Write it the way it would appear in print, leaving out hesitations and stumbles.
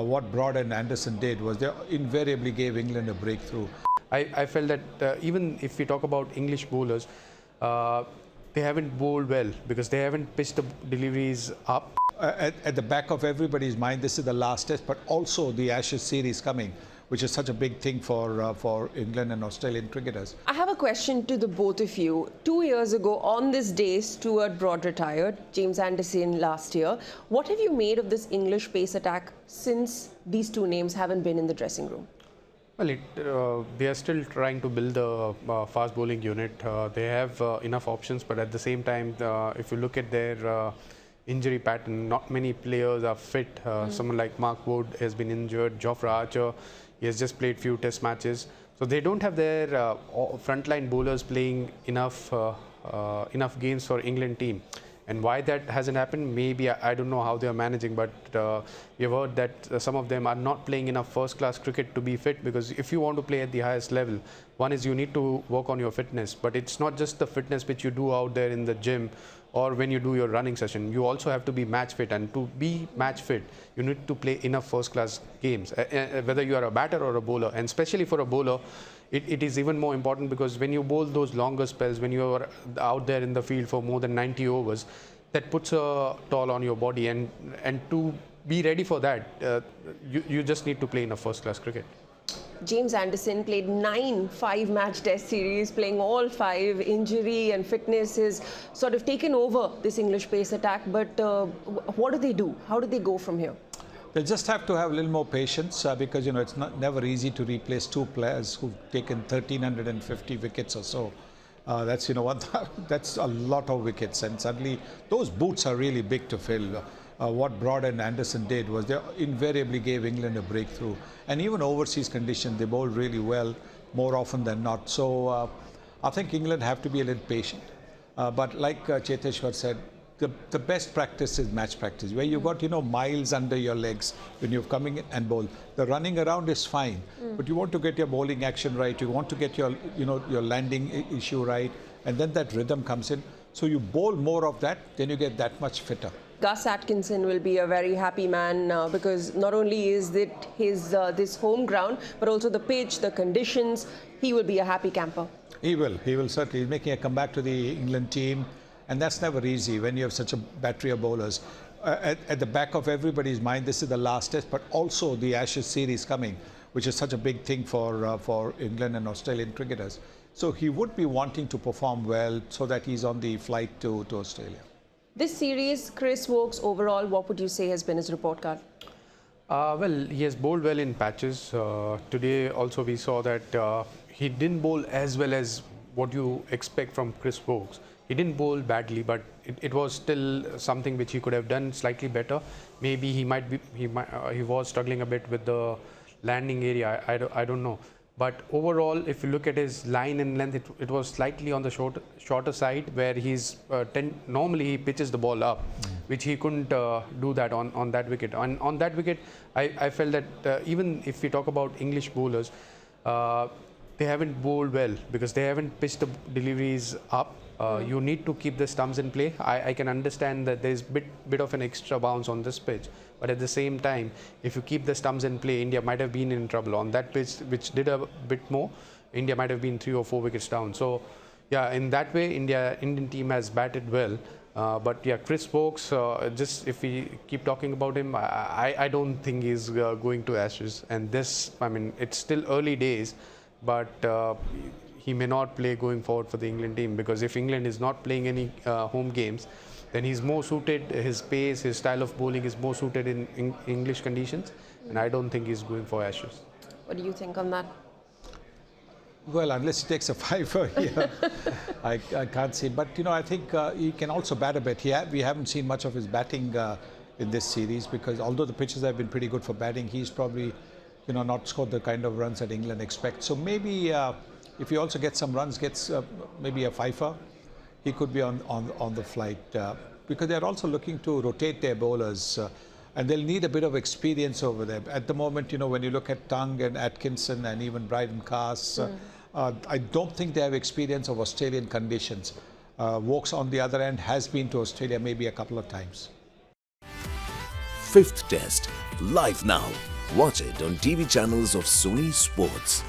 what Broad and Anderson did was they invariably gave England a breakthrough. I felt that even if we talk about English bowlers, they haven't bowled well because they haven't pitched the deliveries up. At the back of everybody's mind, this is the last test, but also the Ashes series coming, which is such a big thing for England and Australian cricketers. I have a question to the both of you. 2 years ago, on this day, Stuart Broad retired, James Anderson last year. What have you made of this English pace attack since these two names haven't been in the dressing room? Well, they are still trying to build a fast bowling unit. They have enough options, but at the same time, if you look at their injury pattern, not many players are fit. Someone like Mark Wood has been injured. Jofra Archer, he has just played few test matches. So they don't have their frontline bowlers playing enough games for England team. And why that hasn't happened, maybe I don't know how they are managing, but we have heard that some of them are not playing enough first-class cricket to be fit, because if you want to play at the highest level, one is you need to work on your fitness, but it's not just the fitness which you do out there in the gym or when you do your running session. You also have to be match fit, and to be match fit, you need to play enough first-class games, whether you are a batter or a bowler, and especially for a bowler, it is even more important, because when you bowl those longer spells, when you are out there in the field for more than 90 overs, that puts a toll on your body, and to be ready for that, you just need to play in a first-class cricket. James Anderson played 9 5-match test series, playing all 5. Injury and fitness has sort of taken over this English pace attack, but what do they do? How do they go from here? They'll just have to have a little more patience because, it's never easy to replace two players who've taken 1,350 wickets or so. That's, that's a lot of wickets, and suddenly those boots are really big to fill. What Broad and Anderson did was they invariably gave England a breakthrough. And even overseas conditions, they bowled really well more often than not. So I think England have to be a little patient. But like Cheteshwar said, the best practice is match practice, where you've got, miles under your legs when you're coming in and bowl. The running around is fine, but you want to get your bowling action right. You want to get your, your landing issue right, and then that rhythm comes in. So you bowl more of that, then you get that much fitter. Gus Atkinson will be a very happy man because not only is it his this home ground, but also the pitch, the conditions. He will be a happy camper. He will certainly. He's making a comeback to the England team. And that's never easy when you have such a battery of bowlers. At the back of everybody's mind, this is the last test, but also the Ashes series coming, which is such a big thing for England and Australian cricketers. So he would be wanting to perform well so that he's on the flight to Australia. This series, Chris Woakes, overall, what would you say has been his report card? Well, he has bowled well in patches. Today also we saw that he didn't bowl as well as what you expect from Chris Woakes. He didn't bowl badly, but it was still something which he could have done slightly better. Maybe he was struggling a bit with the landing area. I don't know. But overall, if you look at his line and length, it was slightly on the shorter side, where he's normally he pitches the ball up, which he couldn't do that on that wicket. On that wicket, I felt that even if we talk about English bowlers, they haven't bowled well because they haven't pitched the deliveries up. You need to keep the stumps in play. I can understand that there's bit of an extra bounce on this pitch, but at the same time, if you keep the stumps in play, India might have been in trouble. On that pitch, which did a bit more, India might have been 3 or 4 wickets down. So, yeah, in that way, Indian team has batted well. But yeah, Chris Woakes, just if we keep talking about him, I don't think he's going to Ashes. And this, it's still early days, but he may not play going forward for the England team, because if England is not playing any home games, then he's more suited, his pace, his style of bowling is more suited in English conditions, and I don't think he's going for Ashes. What do you think on that? Well, unless he takes a fiver here, I can't see. But, I think he can also bat a bit. We haven't seen much of his batting in this series, because although the pitches have been pretty good for batting, he's probably, not scored the kind of runs that England expects. So maybe if he also gets some runs, gets maybe a fifer, he could be on the flight. Because they're also looking to rotate their bowlers, and they'll need a bit of experience over there. At the moment, when you look at Tung and Atkinson and even Bryden Carse, I don't think they have experience of Australian conditions. Woakes, on the other end, has been to Australia maybe a couple of times. Fifth Test live now. Watch it on TV channels of Sony Sports.